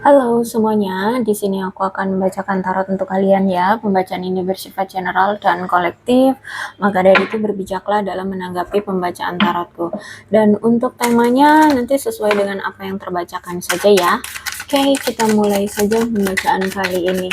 Halo semuanya, di sini aku akan membacakan tarot untuk kalian ya. Pembacaan ini bersifat general dan kolektif, maka dari itu berbijaklah dalam menanggapi pembacaan tarotku. Dan untuk temanya nanti sesuai dengan apa yang terbacakan saja ya. Oke, kita mulai saja pembacaan kali ini.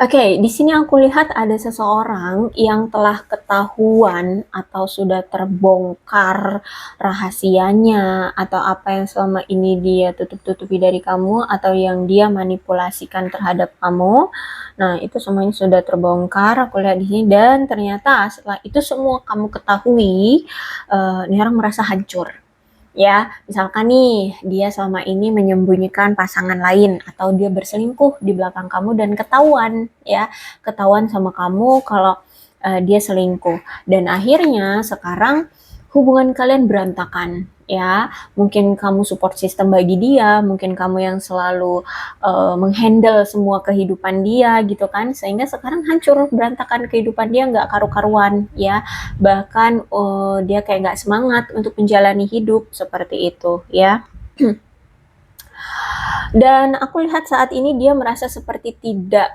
Oke, di sini aku lihat ada seseorang yang telah ketahuan atau sudah terbongkar rahasianya atau apa yang selama ini dia tutup-tutupi dari kamu atau yang dia manipulasikan terhadap kamu. Nah, itu semuanya sudah terbongkar. Aku lihat di sini dan ternyata setelah itu semua kamu ketahui, ini orang merasa hancur. Ya, misalkan nih, dia selama ini menyembunyikan pasangan lain atau dia berselingkuh di belakang kamu dan ketahuan, ya, ketahuan sama kamu kalau dia selingkuh. Dan akhirnya sekarang hubungan kalian berantakan, ya. Mungkin kamu support system bagi dia, mungkin kamu yang selalu menghandle semua kehidupan dia gitu kan, sehingga sekarang hancur berantakan kehidupan dia nggak karu-karuan, ya. Bahkan dia kayak nggak semangat untuk menjalani hidup seperti itu ya. Dan aku lihat saat ini dia merasa seperti tidak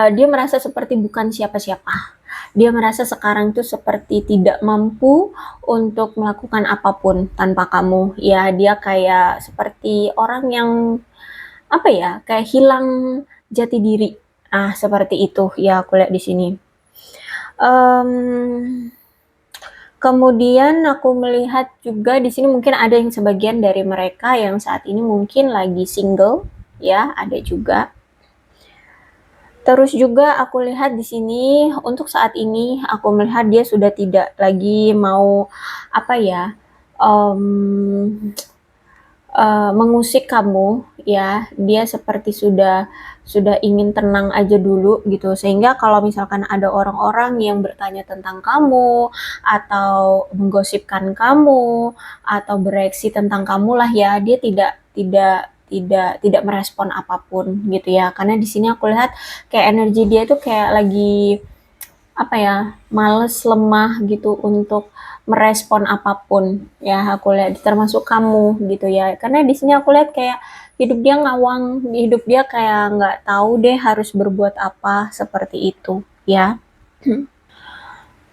dia merasa seperti bukan siapa-siapa. Dia merasa sekarang tuh seperti tidak mampu untuk melakukan apapun tanpa kamu. Ya, dia kayak seperti orang yang apa ya, kayak hilang jati diri. Ah, seperti itu ya aku lihat di sini. Um, Kemudian aku melihat juga di sini mungkin ada yang sebagian dari mereka yang saat ini mungkin lagi single, ya, ada juga. Terus juga aku lihat di sini untuk saat ini aku melihat dia sudah tidak lagi mau apa ya, um, mengusik kamu ya, dia seperti sudah ingin tenang aja dulu gitu, sehingga kalau misalkan ada orang-orang yang bertanya tentang kamu atau menggosipkan kamu atau bereaksi tentang kamu lah ya, dia tidak merespon apapun gitu ya, karena di sini aku lihat kayak energi dia tuh kayak lagi apa ya, males, lemah gitu untuk merespon apapun ya, aku lihat termasuk kamu gitu ya, karena di sini aku lihat kayak hidup dia ngawang, hidup dia kayak nggak tahu deh harus berbuat apa seperti itu ya.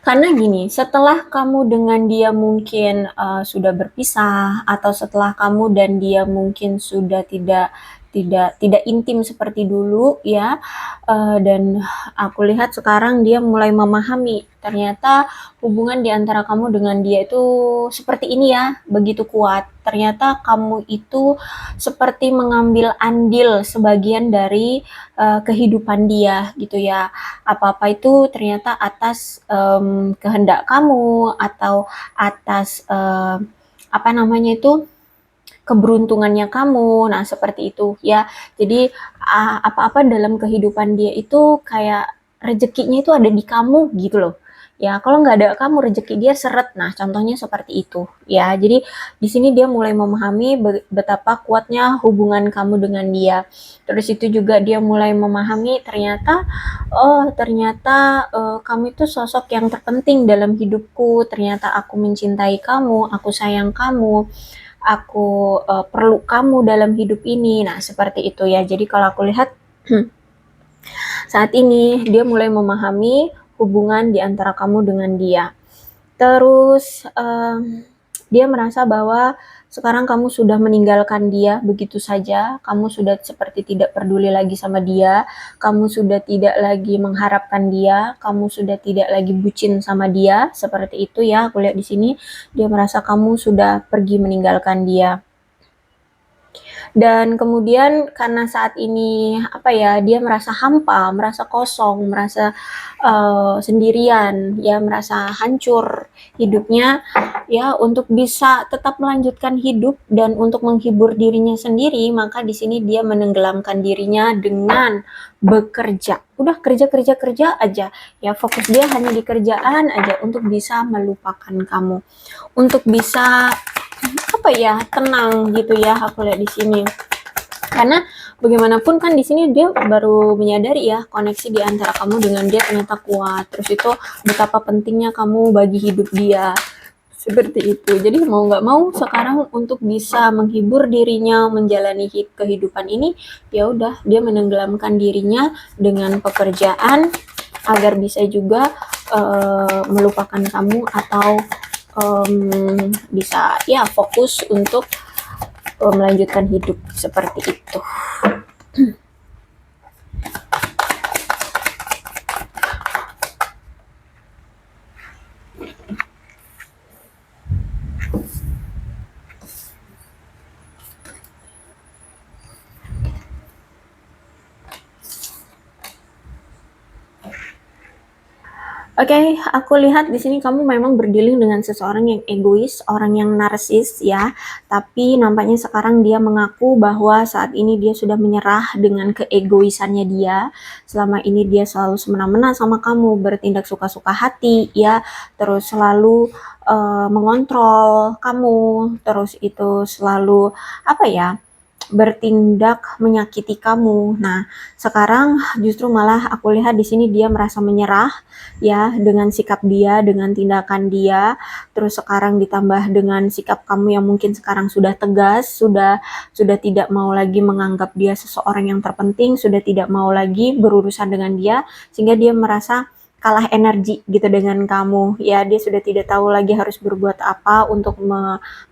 Karena gini, setelah kamu dengan dia mungkin sudah berpisah atau setelah kamu dan dia mungkin sudah tidak intim seperti dulu ya, dan aku lihat sekarang dia mulai memahami ternyata hubungan di antara kamu dengan dia itu seperti ini ya, begitu kuat. Ternyata kamu itu seperti mengambil andil sebagian dari kehidupan dia gitu ya, apa-apa itu ternyata atas kehendak kamu atau atas apa namanya itu, keberuntungannya kamu. Nah, seperti itu ya. Jadi apa-apa dalam kehidupan dia itu kayak rezekinya itu ada di kamu gitu loh. Ya, kalau nggak ada kamu rezeki dia seret. Nah, contohnya seperti itu ya. Jadi di sini dia mulai memahami betapa kuatnya hubungan kamu dengan dia. Terus itu juga dia mulai memahami ternyata oh ternyata kamu itu sosok yang terpenting dalam hidupku. Ternyata aku mencintai kamu, aku sayang kamu, aku perlu kamu dalam hidup ini. Nah, seperti itu ya. Jadi kalau aku lihat saat ini dia mulai memahami hubungan di antara kamu dengan dia. Terus dia merasa bahwa sekarang kamu sudah meninggalkan dia begitu saja, kamu sudah seperti tidak peduli lagi sama dia, kamu sudah tidak lagi mengharapkan dia, kamu sudah tidak lagi bucin sama dia, seperti itu ya. Aku lihat di sini dia merasa kamu sudah pergi meninggalkan dia. Dan kemudian karena saat ini dia merasa hampa, merasa kosong, merasa sendirian, ya merasa hancur hidupnya, ya untuk bisa tetap melanjutkan hidup dan untuk menghibur dirinya sendiri, maka di sini dia menenggelamkan dirinya dengan bekerja. Udah kerja aja, ya fokus dia hanya di kerjaan aja untuk bisa melupakan kamu, untuk bisa tenang gitu ya. Aku lihat di sini karena bagaimanapun kan di sini dia baru menyadari ya koneksi di antara kamu dengan dia ternyata kuat, terus itu betapa pentingnya kamu bagi hidup dia, seperti itu. Jadi mau nggak mau sekarang untuk bisa menghibur dirinya menjalani kehidupan ini, ya udah dia menenggelamkan dirinya dengan pekerjaan agar bisa juga melupakan kamu atau bisa ya fokus untuk melanjutkan hidup seperti itu. Oke, aku lihat di sini kamu memang berdealing dengan seseorang yang egois, orang yang narsis ya. Tapi nampaknya sekarang dia mengaku bahwa saat ini dia sudah menyerah dengan keegoisannya dia. Selama ini dia selalu semena-mena sama kamu, bertindak suka-suka hati ya, terus selalu mengontrol kamu, terus itu selalu bertindak menyakiti kamu. Nah, sekarang justru malah aku lihat di sini dia merasa menyerah ya dengan sikap dia, dengan tindakan dia. Terus sekarang ditambah dengan sikap kamu yang mungkin sekarang sudah tegas, sudah tidak mau lagi menganggap dia seseorang yang terpenting, sudah tidak mau lagi berurusan dengan dia, sehingga dia merasa kalah energi gitu dengan kamu ya. Dia sudah tidak tahu lagi harus berbuat apa untuk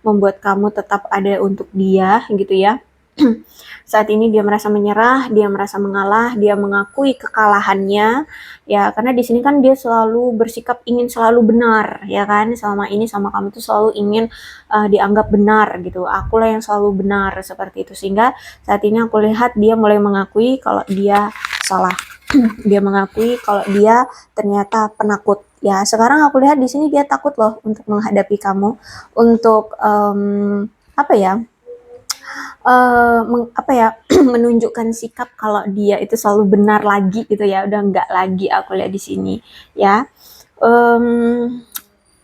membuat kamu tetap ada untuk dia gitu ya. Saat ini dia merasa menyerah, dia merasa mengalah, dia mengakui kekalahannya ya, karena di sini kan dia selalu bersikap ingin selalu benar ya kan. Selama ini sama kamu tuh selalu ingin dianggap benar gitu, akulah yang selalu benar seperti itu, sehingga saat ini aku lihat dia mulai mengakui kalau dia salah. Dia mengakui kalau dia ternyata penakut ya. Sekarang aku lihat di sini dia takut loh untuk menghadapi kamu, untuk menunjukkan sikap kalau dia itu selalu benar lagi gitu ya. Udah enggak lagi aku lihat di sini ya.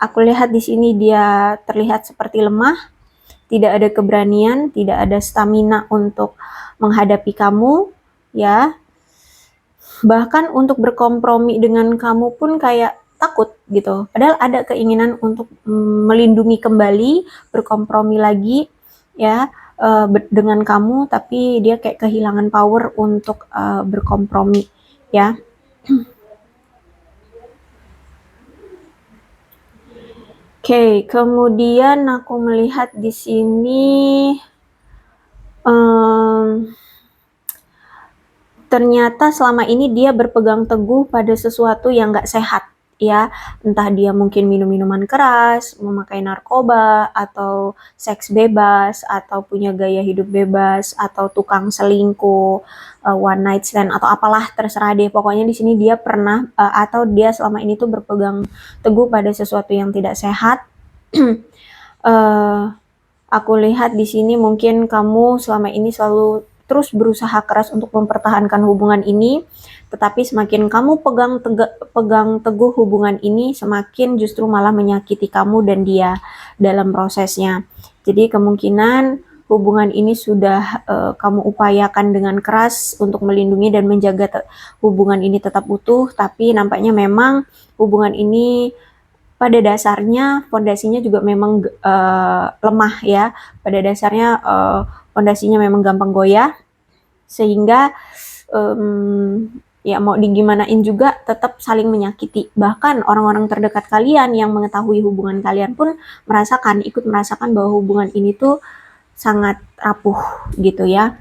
Aku lihat di sini dia terlihat seperti lemah, tidak ada keberanian, tidak ada stamina untuk menghadapi kamu ya. Bahkan untuk berkompromi dengan kamu pun kayak takut gitu. Padahal ada keinginan untuk melindungi kembali, berkompromi lagi ya dengan kamu, tapi dia kayak kehilangan power untuk berkompromi ya. Oke, kemudian aku melihat di sini ternyata selama ini dia berpegang teguh pada sesuatu yang nggak sehat ya, entah dia mungkin minum minuman keras, memakai narkoba, atau seks bebas, atau punya gaya hidup bebas, atau tukang selingkuh, one night stand, atau apalah terserah deh. Pokoknya di sini dia pernah atau dia selama ini tuh berpegang teguh pada sesuatu yang tidak sehat. Aku lihat di sini mungkin kamu selama ini selalu terus berusaha keras untuk mempertahankan hubungan ini, tetapi semakin kamu pegang teguh hubungan ini, semakin justru malah menyakiti kamu dan dia dalam prosesnya. Jadi kemungkinan hubungan ini sudah kamu upayakan dengan keras untuk melindungi dan menjaga hubungan ini tetap utuh, tapi nampaknya memang hubungan ini pada dasarnya fondasinya juga memang lemah ya. Pada dasarnya fondasinya memang gampang goyah, sehingga ya mau digimanain juga tetap saling menyakiti. Bahkan orang-orang terdekat kalian yang mengetahui hubungan kalian pun ikut merasakan bahwa hubungan ini tuh sangat rapuh gitu ya.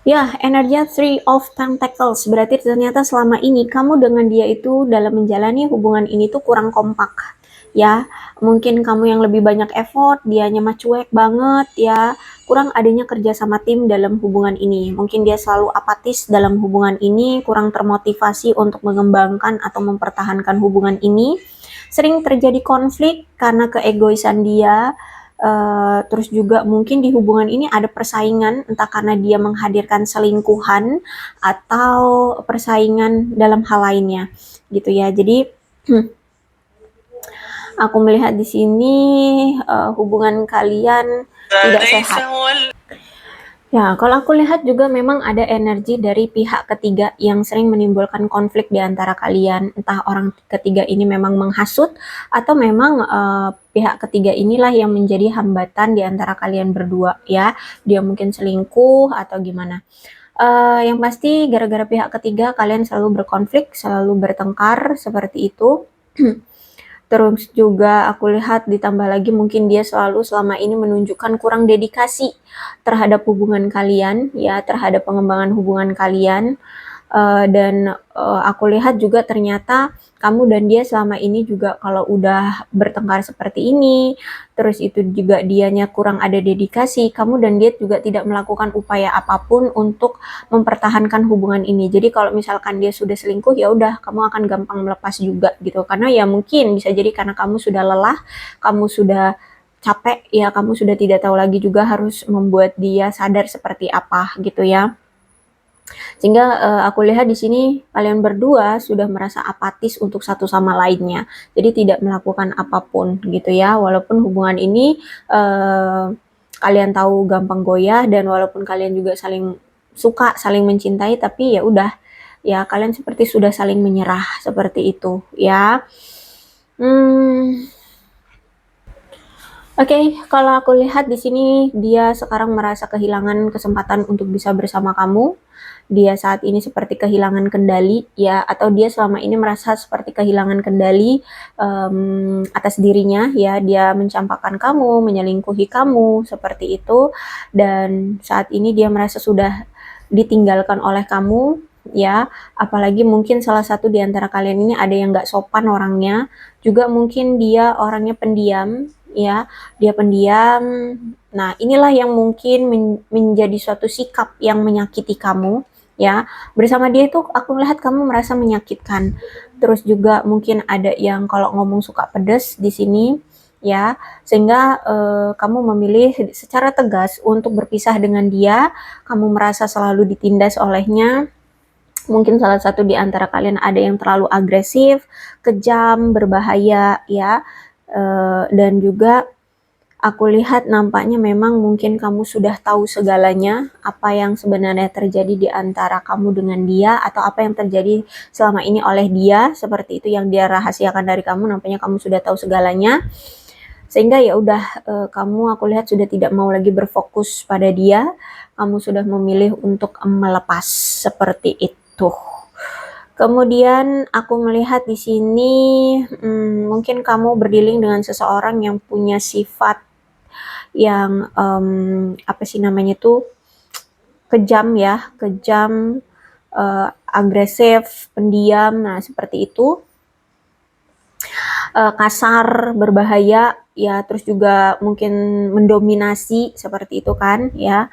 Ya, energinya Three of Pentacles, berarti ternyata selama ini kamu dengan dia itu dalam menjalani hubungan ini tuh kurang kompak ya. Mungkin kamu yang lebih banyak effort, dianya mah cuek banget ya. Kurang adanya kerja sama tim dalam hubungan ini. Mungkin dia selalu apatis dalam hubungan ini, kurang termotivasi untuk mengembangkan atau mempertahankan hubungan ini. Sering terjadi konflik karena keegoisan dia. Terus juga mungkin di hubungan ini ada persaingan, entah karena dia menghadirkan selingkuhan atau persaingan dalam hal lainnya, gitu ya. Jadi aku melihat di sini hubungan kalian tidak sehat. Ya, kalau aku lihat juga memang ada energi dari pihak ketiga yang sering menimbulkan konflik di antara kalian. Entah orang ketiga ini memang menghasut atau memang pihak ketiga inilah yang menjadi hambatan di antara kalian berdua ya. Dia mungkin selingkuh atau gimana. Yang pasti gara-gara pihak ketiga kalian selalu berkonflik, selalu bertengkar seperti itu. Terus juga aku lihat ditambah lagi mungkin dia selalu selama ini menunjukkan kurang dedikasi terhadap hubungan kalian ya, terhadap pengembangan hubungan kalian. Dan aku lihat juga ternyata kamu dan dia selama ini juga kalau udah bertengkar seperti ini, terus itu juga dianya kurang ada dedikasi, kamu dan dia juga tidak melakukan upaya apapun untuk mempertahankan hubungan ini. Jadi kalau misalkan dia sudah selingkuh, ya udah kamu akan gampang melepas juga gitu. Karena ya mungkin bisa jadi karena kamu sudah lelah, kamu sudah capek ya, kamu sudah tidak tahu lagi juga harus membuat dia sadar seperti apa gitu ya. Sehingga aku lihat di sini kalian berdua sudah merasa apatis untuk satu sama lainnya. Jadi tidak melakukan apapun gitu ya. Walaupun hubungan ini kalian tahu gampang goyah dan walaupun kalian juga saling suka, saling mencintai, tapi ya udah ya kalian seperti sudah saling menyerah seperti itu ya. Oke, kalau aku lihat di sini dia sekarang merasa kehilangan kesempatan untuk bisa bersama kamu. Dia saat ini seperti kehilangan kendali ya, atau dia selama ini merasa seperti kehilangan kendali atas dirinya ya. Dia mencampakkan kamu, menyelingkuhi kamu seperti itu, dan saat ini dia merasa sudah ditinggalkan oleh kamu ya. Apalagi mungkin salah satu di antara kalian ini ada yang nggak sopan orangnya, juga mungkin dia orangnya pendiam ya, dia pendiam. Nah, inilah yang mungkin menjadi suatu sikap yang menyakiti kamu ya. Bersama dia itu aku melihat kamu merasa menyakitkan. Terus juga mungkin ada yang kalau ngomong suka pedes di sini ya, sehingga kamu memilih secara tegas untuk berpisah dengan dia. Kamu merasa selalu ditindas olehnya. Mungkin salah satu di antara kalian ada yang terlalu agresif, kejam, berbahaya ya. Dan juga aku lihat nampaknya memang mungkin kamu sudah tahu segalanya, apa yang sebenarnya terjadi di antara kamu dengan dia, atau apa yang terjadi selama ini oleh dia, seperti itu yang dia rahasiakan dari kamu, nampaknya kamu sudah tahu segalanya. Sehingga ya udah kamu aku lihat sudah tidak mau lagi berfokus pada dia, kamu sudah memilih untuk melepas seperti itu. Kemudian aku melihat di sini mungkin kamu berdealing dengan seseorang yang punya sifat yang apa sih namanya tuh, kejam ya, kejam, agresif, pendiam, nah seperti itu. Kasar, berbahaya ya, terus juga mungkin mendominasi seperti itu kan ya.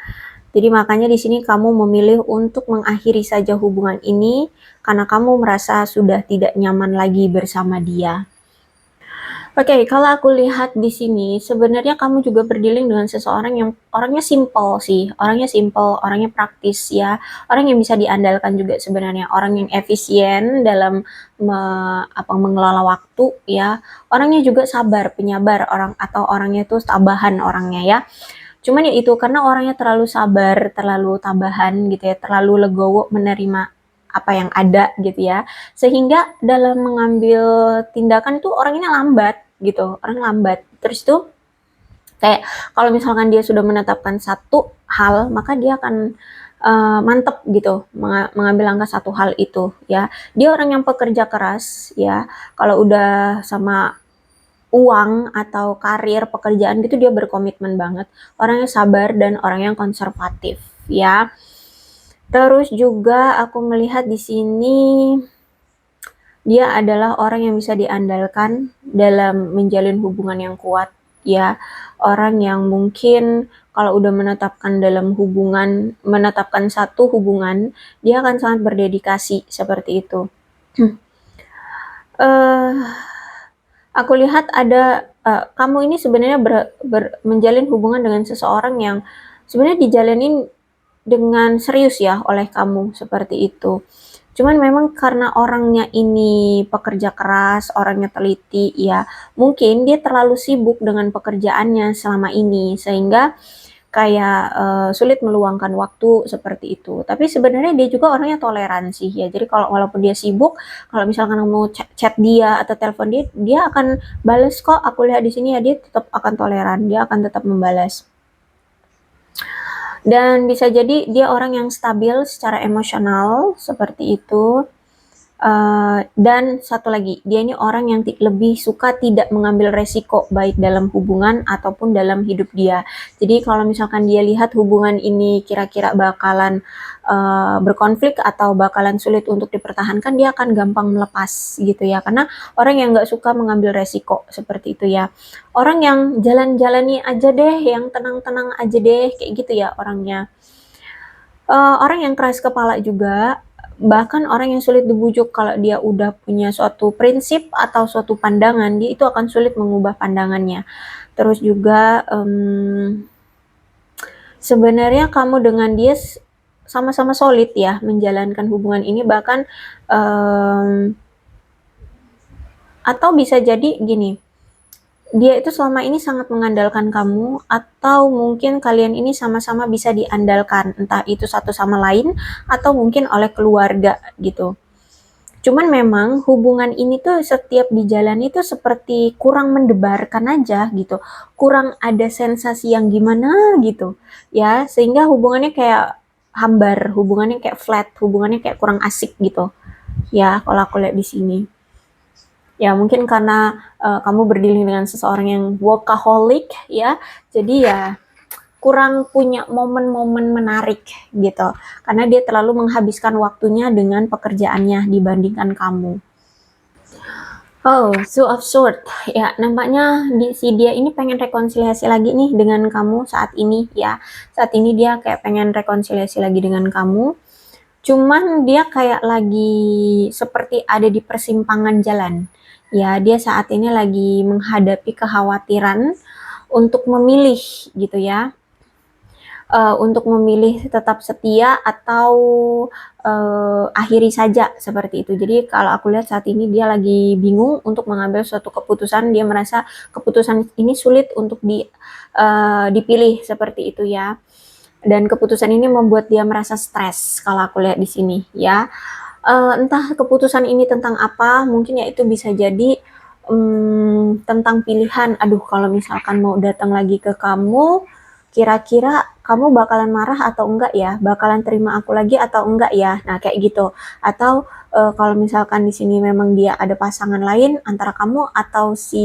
Jadi makanya di sini kamu memilih untuk mengakhiri saja hubungan ini karena kamu merasa sudah tidak nyaman lagi bersama dia. Oke, kalau aku lihat di sini sebenarnya kamu juga berdealing dengan seseorang yang orangnya simple sih, orangnya praktis ya, orang yang bisa diandalkan juga sebenarnya, orang yang efisien dalam mengelola waktu ya, orangnya juga sabar, penyabar, orangnya itu tabahan orangnya ya. Cuman ya itu karena orangnya terlalu sabar, terlalu tabahan gitu ya, terlalu legowo menerima apa yang ada gitu ya, sehingga dalam mengambil tindakan tuh orangnya lambat gitu, orang lambat. Terus tuh kayak kalau misalkan dia sudah menetapkan satu hal, maka dia akan mantep gitu mengambil langkah satu hal itu ya. Dia orang yang pekerja keras ya, kalau udah sama uang atau karir pekerjaan gitu dia berkomitmen banget, orangnya sabar dan orang yang konservatif ya. Terus juga aku melihat di sini dia adalah orang yang bisa diandalkan dalam menjalin hubungan yang kuat, ya. Orang yang mungkin kalau udah menetapkan satu hubungan, dia akan sangat berdedikasi seperti itu. Eh, aku lihat ada kamu ini sebenarnya menjalin hubungan dengan seseorang yang sebenarnya dijalanin dengan serius ya oleh kamu seperti itu. Cuman memang karena orangnya ini pekerja keras, orangnya teliti, ya mungkin dia terlalu sibuk dengan pekerjaannya selama ini sehingga kayak sulit meluangkan waktu seperti itu. Tapi sebenarnya dia juga orangnya toleran sih ya. Jadi kalau walaupun dia sibuk, kalau misalkan kamu chat dia atau telepon dia, dia akan balas kok. Aku lihat di sini ya dia tetap akan toleran, dia akan tetap membalas. Dan bisa jadi dia orang yang stabil secara emosional seperti itu. Dan satu lagi, dia ini orang yang lebih suka tidak mengambil resiko baik dalam hubungan ataupun dalam hidup dia. Jadi kalau misalkan dia lihat hubungan ini kira-kira bakalan berkonflik atau bakalan sulit untuk dipertahankan, dia akan gampang melepas gitu ya. Karena orang yang nggak suka mengambil resiko seperti itu ya. Orang yang jalan-jalani aja deh, yang tenang-tenang aja deh, kayak gitu ya orangnya. Orang yang keras kepala juga, bahkan orang yang sulit dibujuk kalau dia udah punya suatu prinsip atau suatu pandangan, dia itu akan sulit mengubah pandangannya. Terus juga sebenarnya kamu dengan dia sama-sama solid ya menjalankan hubungan ini, bahkan atau bisa jadi gini, dia itu selama ini sangat mengandalkan kamu, atau mungkin kalian ini sama-sama bisa diandalkan, entah itu satu sama lain atau mungkin oleh keluarga gitu. Cuman memang hubungan ini tuh setiap dijalani tuh seperti kurang mendebarkan aja gitu, kurang ada sensasi yang gimana gitu ya, sehingga hubungannya kayak hambar, hubungannya kayak flat, hubungannya kayak kurang asik gitu ya kalau aku lihat di sini. Ya mungkin karena kamu berdealing dengan seseorang yang workaholic ya, jadi ya kurang punya momen-momen menarik gitu, karena dia terlalu menghabiskan waktunya dengan pekerjaannya dibandingkan kamu. Oh, Two of Swords. Ya, nampaknya si dia ini pengen rekonsiliasi lagi nih dengan kamu saat ini ya. Saat ini dia kayak pengen rekonsiliasi lagi dengan kamu. Cuman dia kayak lagi seperti ada di persimpangan jalan. Ya, dia saat ini lagi menghadapi kekhawatiran untuk memilih gitu ya. Untuk memilih tetap setia atau akhiri saja seperti itu. Jadi kalau aku lihat saat ini dia lagi bingung untuk mengambil suatu keputusan. Dia merasa keputusan ini sulit untuk dipilih seperti itu ya. Dan keputusan ini membuat dia merasa stres kalau aku lihat di sini ya. Entah keputusan ini tentang apa, mungkin ya itu bisa jadi tentang pilihan. Aduh, kalau misalkan mau datang lagi ke kamu, kira-kira kamu bakalan marah atau enggak ya? Bakalan terima aku lagi atau enggak ya? Nah, kayak gitu. Atau kalau misalkan di sini memang dia ada pasangan lain antara kamu atau si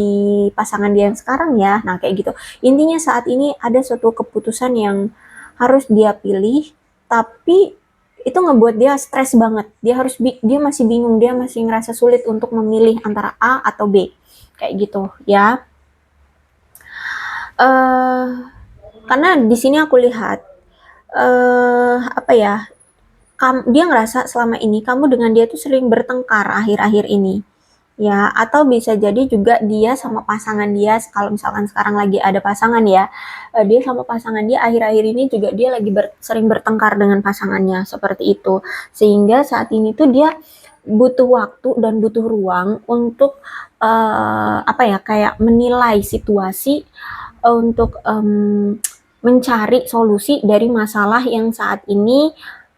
pasangan dia yang sekarang ya. Nah, kayak gitu. Intinya saat ini ada suatu keputusan yang harus dia pilih, tapi itu ngebuat dia stres banget. Dia masih bingung, dia masih ngerasa sulit untuk memilih antara A atau B. Kayak gitu, ya. Eh karena di sini aku lihat apa ya? Dia ngerasa selama ini kamu dengan dia tuh sering bertengkar akhir-akhir ini. Ya, atau bisa jadi juga dia sama pasangan dia, kalau misalkan sekarang lagi ada pasangan ya, dia sama pasangan dia akhir-akhir ini juga dia lagi sering bertengkar dengan pasangannya, seperti itu. Sehingga saat ini tuh dia butuh waktu dan butuh ruang untuk apa ya, kayak menilai situasi, untuk mencari solusi dari masalah yang saat ini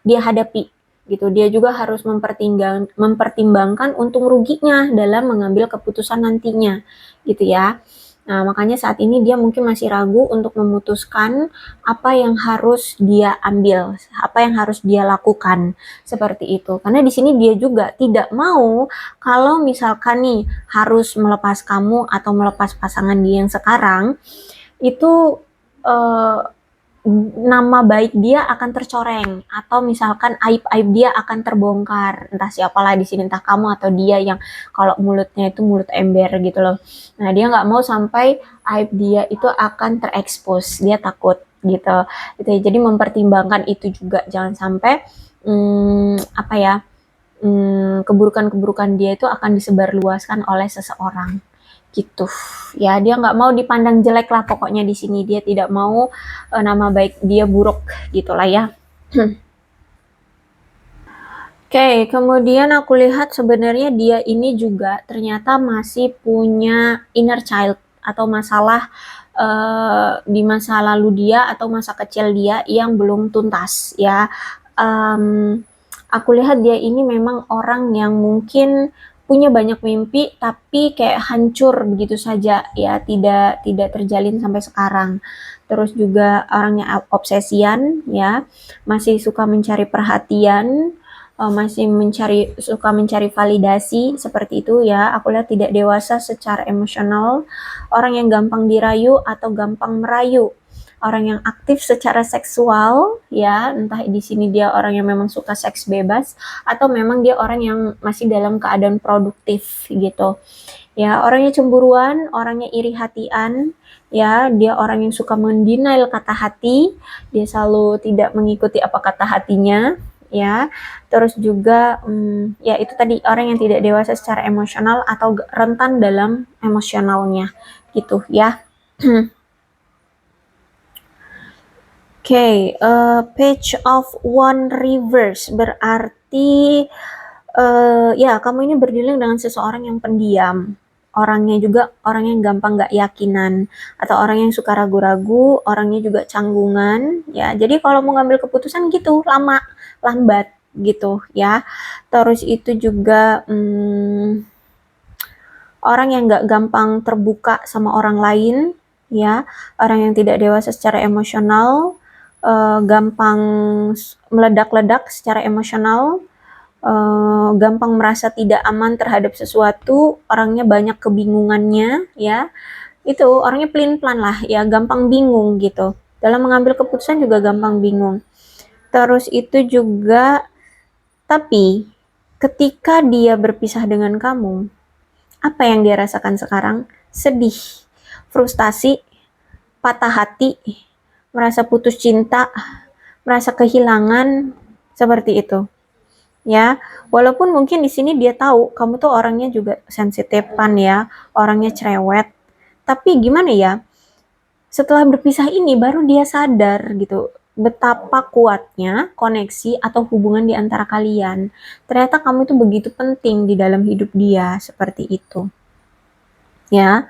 dia hadapi gitu. Dia juga harus mempertimbangkan untung ruginya dalam mengambil keputusan nantinya gitu ya. Nah, makanya saat ini dia mungkin masih ragu untuk memutuskan apa yang harus dia ambil, apa yang harus dia lakukan, seperti itu. Karena di sini dia juga tidak mau kalau misalkan nih harus melepas kamu atau melepas pasangan dia yang sekarang, itu eh, nama baik dia akan tercoreng, atau misalkan aib-aib dia akan terbongkar, entah siapalah di sini, entah kamu atau dia yang kalau mulutnya itu mulut ember gitu loh. Nah, dia nggak mau sampai aib dia itu akan terekspos, dia takut gitu. Gitu ya. Jadi mempertimbangkan itu juga, jangan sampai apa ya, keburukan-keburukan dia itu akan disebarluaskan oleh seseorang gitu ya. Dia nggak mau dipandang jelek lah pokoknya di sini, dia tidak mau nama baik dia buruk gitulah ya. Oke, kemudian aku lihat sebenarnya dia ini juga ternyata masih punya inner child atau masalah di masa lalu dia atau masa kecil dia yang belum tuntas ya. Aku lihat dia ini memang orang yang mungkin punya banyak mimpi tapi kayak hancur begitu saja ya, tidak terjalin sampai sekarang. Terus juga orangnya obsesian ya, masih suka mencari perhatian, masih suka mencari validasi seperti itu ya. Aku lihat tidak dewasa secara emosional, orang yang gampang dirayu atau gampang merayu, orang yang aktif secara seksual ya, entah di sini dia orang yang memang suka seks bebas atau memang dia orang yang masih dalam keadaan produktif gitu ya. Orangnya cemburuan, orangnya iri hatian ya, dia orang yang suka mendenial kata hati, dia selalu tidak mengikuti apa kata hatinya ya. Terus juga ya itu tadi, orang yang tidak dewasa secara emosional atau rentan dalam emosionalnya gitu ya. Oke, page of one reverse berarti ya kamu ini berdealing dengan seseorang yang pendiam, orangnya juga orang yang gampang nggak yakinan, atau orang yang suka ragu-ragu, orangnya juga canggungan ya. Jadi kalau mau ngambil keputusan gitu lambat gitu ya. Terus itu juga orang yang nggak gampang terbuka sama orang lain ya, orang yang tidak dewasa secara emosional, gampang meledak-ledak secara emosional, gampang merasa tidak aman terhadap sesuatu, orangnya banyak kebingungannya ya. Itu orangnya pelin-pelan lah ya, gampang bingung gitu. Dalam mengambil keputusan juga gampang bingung. Terus itu juga, tapi ketika dia berpisah dengan kamu, apa yang dia rasakan sekarang? Sedih, frustasi, patah hati, merasa putus cinta, merasa kehilangan, seperti itu ya. Walaupun mungkin di sini dia tahu kamu tuh orangnya juga sensitifan ya, orangnya cerewet, tapi gimana ya, setelah berpisah ini baru dia sadar gitu betapa kuatnya koneksi atau hubungan di antara kalian. Ternyata kamu itu begitu penting di dalam hidup dia, seperti itu ya.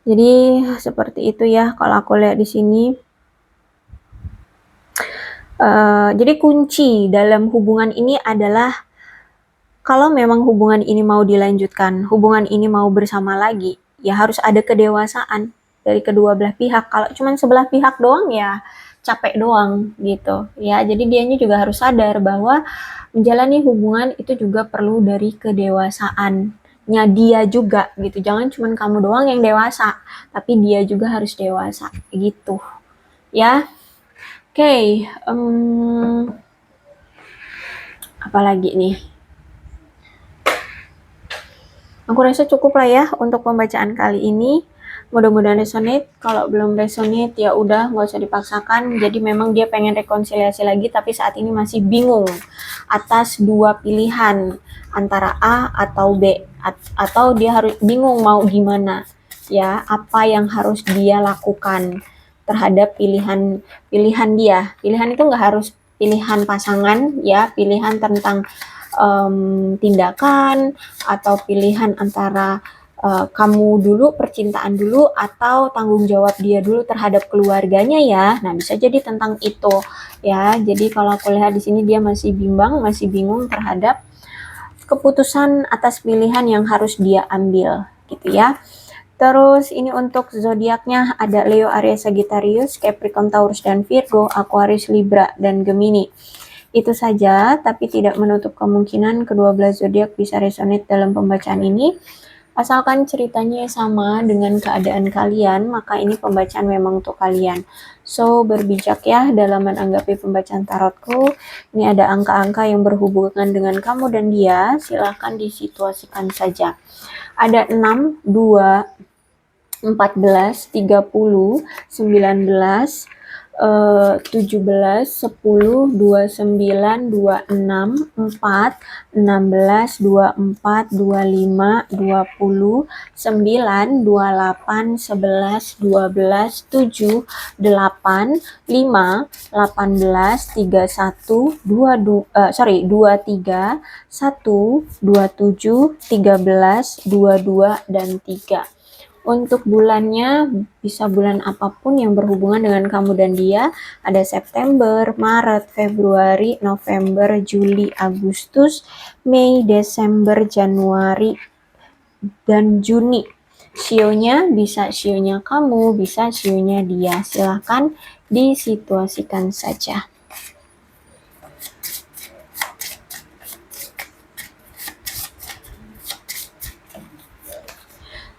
Jadi seperti itu ya kalau aku lihat di sini. Jadi kunci dalam hubungan ini adalah, kalau memang hubungan ini mau dilanjutkan, hubungan ini mau bersama lagi, ya harus ada kedewasaan dari kedua belah pihak. Kalau cuma sebelah pihak doang ya capek doang gitu ya. Jadi dianya juga harus sadar bahwa menjalani hubungan itu juga perlu dari kedewasaannya dia juga gitu. Jangan cuma kamu doang yang dewasa, tapi dia juga harus dewasa gitu ya. Oke, apalagi nih? Aku rasa cukup lah ya untuk pembacaan kali ini. Mudah-mudahan resonate. Kalau belum resonate ya udah, nggak usah dipaksakan. Jadi memang dia pengen rekonsiliasi lagi, tapi saat ini masih bingung atas dua pilihan antara A atau B, atau dia harus bingung mau gimana ya, apa yang harus dia lakukan terhadap pilihan dia. Pilihan itu nggak harus pilihan pasangan ya, pilihan tentang tindakan atau pilihan antara kamu dulu, percintaan dulu, atau tanggung jawab dia dulu terhadap keluarganya ya. Nah, bisa jadi tentang itu ya. Jadi kalau aku lihat di sini dia masih bimbang, masih bingung terhadap keputusan atas pilihan yang harus dia ambil gitu ya. Terus ini untuk zodiaknya ada Leo, Aries, Sagittarius, Capricorn, Taurus, dan Virgo, Aquarius, Libra, dan Gemini. Itu saja, tapi tidak menutup kemungkinan kedua belah zodiak bisa resonate dalam pembacaan ini. Asalkan ceritanya sama dengan keadaan kalian, maka ini pembacaan memang untuk kalian. So, berbijak ya dalam menanggapi pembacaan tarotku. Ini ada angka-angka yang berhubungan dengan kamu dan dia, silahkan disituasikan saja. Ada 6, 2, 14, 30, 19, 17, 10, 29, 26, 4, 16, 24, 25, 20, 9, 28, 11, 12, 7, 8, 5, 18, 31, 23, 1, 27, 13, 22, dan 3. Untuk bulannya bisa bulan apapun yang berhubungan dengan kamu dan dia. Ada September, Maret, Februari, November, Juli, Agustus, Mei, Desember, Januari, dan Juni. Sionya bisa sionya kamu, bisa sionya dia. Silahkan disituasikan saja.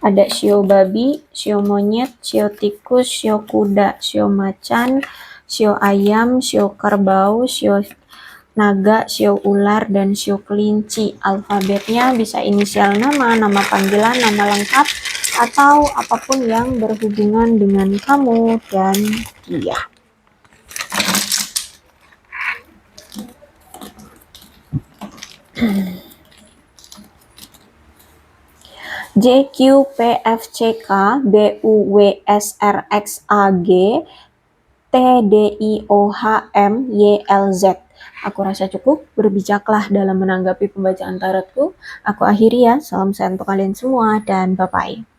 Ada shio babi, shio monyet, shio tikus, shio kuda, shio macan, shio ayam, shio kerbau, shio naga, shio ular, dan shio kelinci. Alfabetnya bisa inisial nama, nama panggilan, nama lengkap, atau apapun yang berhubungan dengan kamu dan dia. JQPFCK BUWSRXAG TDIOHMYLZ. Aku rasa cukup, berbijaklah dalam menanggapi pembacaan tarotku. Aku akhiri ya, salam sehat untuk kalian semua dan bye-bye.